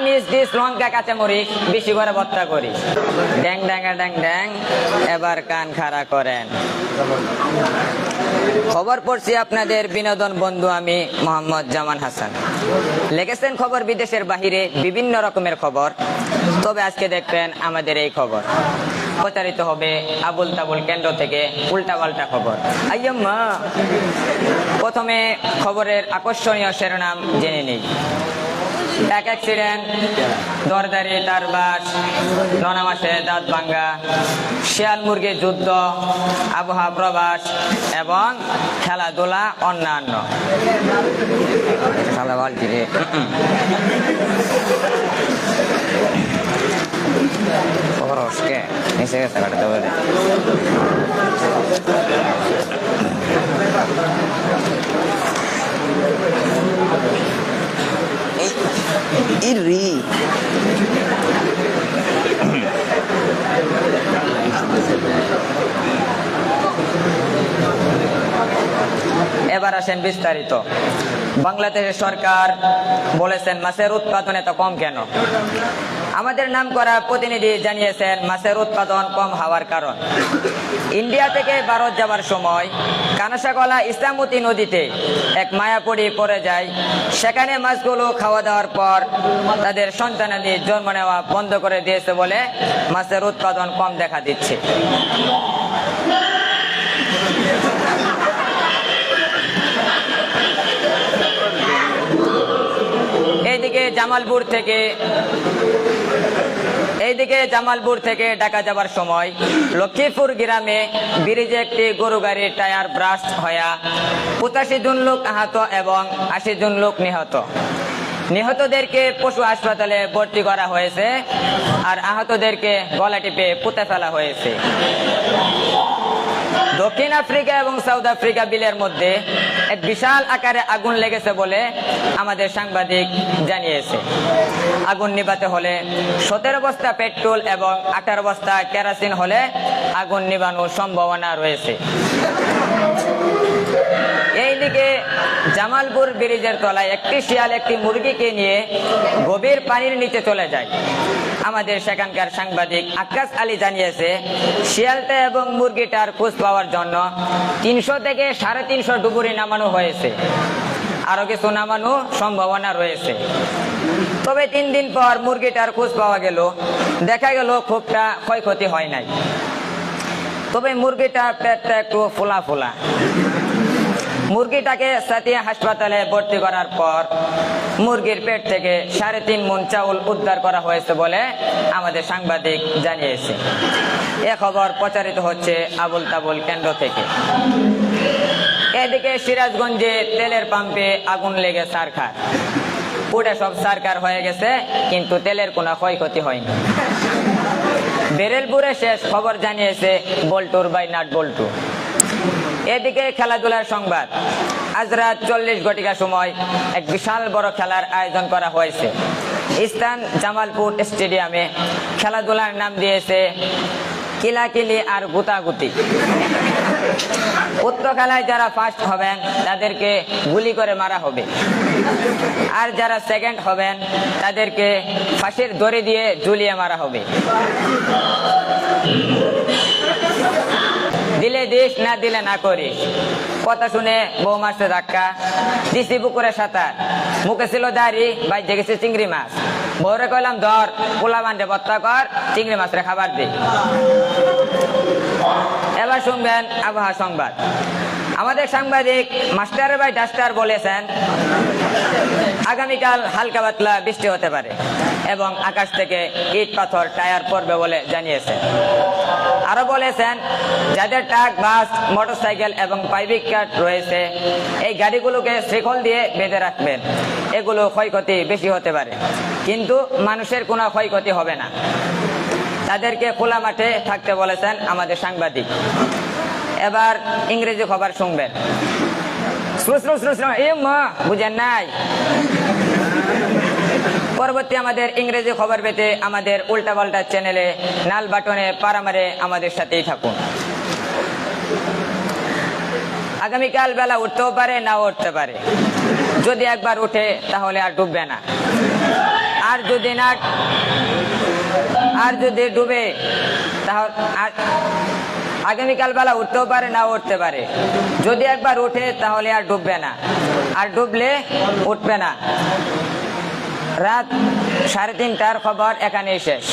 Miss this লঙ্কা কাঁচামরিচ বেশি করে ভর্তা করি। ড্যাং ড্যাঙ্গা ড্যাং ড্যাং, এবার কান খাড়া করেন। খবর পড়ছি আপনাদের বিনোদন বন্ধু, আমি মোহাম্মদ জামান হাসান। লিখেছেন খবর বিদেশের বাহিরে বিভিন্ন রকমের খবর, তবে আজকে দেখবেন আমাদের এই খবর প্রচারিত হবে আবুল তাবুল কেন্দ্র থেকে উল্টাপাল্টা খবর। আইয়াম্মা, প্রথমে খবরের আকর্ষণীয় শিরোনাম জেনে নেই। এক অ্যাক্সিডেন্ট, দরদারি তার বাস, 9 মাসে দাঁত ভাঙ্গা, শিয়াল মুরগির যুদ্ধ, আবহাওয়া প্রবাস এবং খেলাধুলা অন্যান্য। খেলা বলছি রে, খবরকে এসে গেছে কাটাতে পারে। ইরি এবার আসেন বিস্তারিত। বাংলাদেশের সরকার বলেছেন মাছের উৎপাদন এত কম কেন? আমাদের নাম করা প্রতিনিধি জানিয়েছেন মাছের উৎপাদন কম হওয়ার কারণ ইন্ডিয়া থেকে ভারত যাওয়ার সময় কানাসাগলা ইসলামতী নদীতে এক মায়াপুরী পড়ে যায়। সেখানে মাছগুলো খাওয়া দাওয়ার পর তাদের সন্তানাদি জন্ম নেওয়া বন্ধ করে দিয়েছে বলে মাছের উৎপাদন কম দেখা দিচ্ছে। এইদিকে জামালপুর থেকে ঢাকা যাবার সময় লক্ষ্মীপুর গ্রামে ব্রিজে একটি গরু গাড়ির টায়ার ব্রাস্ট হয়ে 85 জন লোক আহত এবং 80 জন লোক নিহত। নিহতদেরকে পশু হাসপাতালে ভর্তি করা হয়েছে আর আহতদেরকে গলা টিপে পুঁতে ফেলা হয়েছে। দক্ষিণ আফ্রিকা এবং সাউথ আফ্রিকা বিলের মধ্যে এক বিশাল আকারে আগুন লেগেছে বলে আমাদের সাংবাদিক জানিয়েছে। আগুন নিভাতে হলে 17 বস্তা পেট্রোল এবং 18 বস্তা কেরোসিন হলে আগুন নিভানোর সম্ভাবনা রয়েছে। এইদিকে জামালপুর ব্রিজের তলায় একটি শিয়াল একটি মুরগিকে নিয়ে গভীর পানির নিচে চলে যায়। আমাদের সেখানকার সাংবাদিক আকাশ আলী জানিয়েছে শিয়ালটা এবং মুরগিটার খোঁজ পাওয়ার জন্য 300 থেকে 350 ডুবুরি নামানো হয়েছে, আরো কিছু নামানো সম্ভাবনা রয়েছে। তবে 3 দিন পর মুরগিটার খোঁজ পাওয়া গেল, দেখা গেল খুবটা ক্ষয়ক্ষতি হয় নাই, তবে মুরগিটার পেটটা একটু ফোলা ফোলা। মুরগিটাকে সাতিয়া হাসপাতালে ভর্তি করার পর মুরগির পেট থেকে 3.5 মণ চাউল উদ্ধার করা হয়েছে বলে আমাদের সাংবাদিক জানিয়েছে। এ খবর প্রচারিত হচ্ছে আবুল তাবুল কেন্দ্র থেকে। এদিকে সিরাজগঞ্জে তেলের পাম্পে আগুন লেগে সারখার, পুড়ে সব সারখার হয়ে গেছে, কিন্তু তেলের কোনো ক্ষয়ক্ষতি হয়নি। বেরেলপুরে শেষ খবর জানিয়েছে বল্টুর বাই নাট বল্টু। এদিকে খেলাধুলার সংবাদ। আজ রাত 40 ঘটিকার সময় এক বিশাল বড় খেলার আয়োজন করা হয়েছে ইস্টার্ন জামালপুর স্টেডিয়ামে। খেলাধুলার নাম দিয়েছে কিলাকিলি আর গুতাগুতি। উক্ত খেলায় যারা ফার্স্ট হবেন তাদেরকে গুলি করে মারা হবে, আর যারা সেকেন্ড হবেন তাদেরকে ফাঁসির দড়ি দিয়ে ঝুলিয়ে মারা হবে। দিলে দিস, না দিলে না করিস। কথা শুনে বউ মারছে ধাক্কা, দিছি পুকুরে সাঁতার, মুখে ছিল দাড়ি, বাইরে গেছে চিংড়ি মাছ। বউরে কইলাম ধর, পোলা বান্ডে ভর্তা কর, চিংড়ি মাছের খাবার দে। এবার শুনবেন আবহাওয়া সংবাদ। আমাদের সাংবাদিক মাস্টার ভাই ডাস্টার বলেছেন আগামীকাল হালকা পাতলা বৃষ্টি হতে পারে এবং আকাশ থেকে ইট পাথর টায়ার পড়বে বলে জানিয়েছেন। আরো বলেছেন যাদের ট্রাক, বাস, মোটরসাইকেল এবং প্রাইভেট কার রয়েছে এই গাড়িগুলোকে শিকল দিয়ে বেঁধে রাখবেন। এগুলো ক্ষয়ক্ষতি বেশি হতে পারে, কিন্তু মানুষের কোনো ক্ষয়ক্ষতি হবে না। তাদেরকে খোলা মাঠে থাকতে বলেছেন আমাদের সাংবাদিক। এবার ইংরেজি খবর শুনবেন। বুঝেন নাই? পরবর্তী আমাদের ইংরেজি খবর পেতে আমাদের উল্টাপাল্টা চ্যানেলে লাল বাটনে পাড়া মারে আমাদের সাথেই থাকুন। আগামীকাল বেলা উঠতেও পারে, নাও উঠতে পারে। যদি একবার উঠে তাহলে আর ডুববে না। আর যদি ডুবে তাহলে আগামীকাল বেলা উঠতেও পারে, না উঠতে পারে। যদি একবার উঠে তাহলে আর ডুববে না, আর ডুবলে উঠবে না। রাত 3:30টার খবর এখানেই শেষ।